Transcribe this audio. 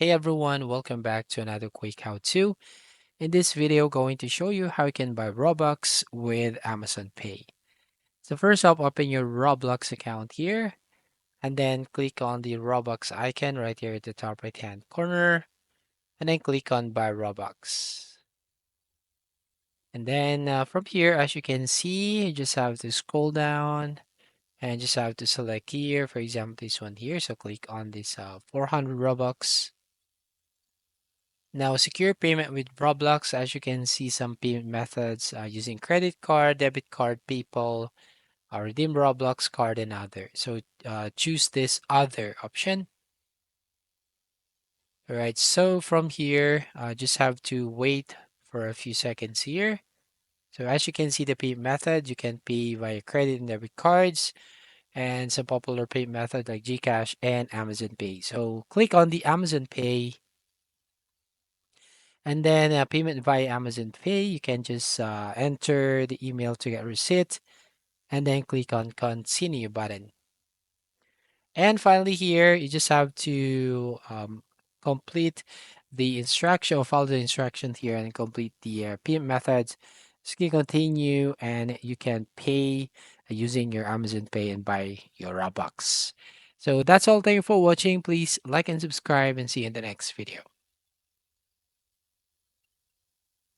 Hey everyone, welcome back to another quick how-to. In this video, going to show you how you can buy Robux with Amazon Pay. So first up, open your Roblox account here, and then click on the Robux icon right here at the top right-hand corner, and then click on Buy Robux. And then from here, as you can see, you just have to scroll down and just have to select here, for example, this one here. So click on this 400 Robux. Now, secure payment with Roblox, as you can see, some payment methods using credit card, debit card, PayPal, redeem Roblox card, and other. So choose this other option. All right, so from here, just have to wait for a few seconds here. So as you can see, the payment method, you can pay via credit and debit cards, and some popular payment method like GCash and Amazon Pay. So click on the Amazon Pay. And then payment via Amazon Pay, you can just enter the email to get receipt and then click on continue button. And finally here, you just have to complete the instruction or follow the instructions here and complete the payment methods. Just click continue and you can pay using your Amazon Pay and buy your Robux. So that's all. Thank you for watching. Please like and subscribe and see you in the next video.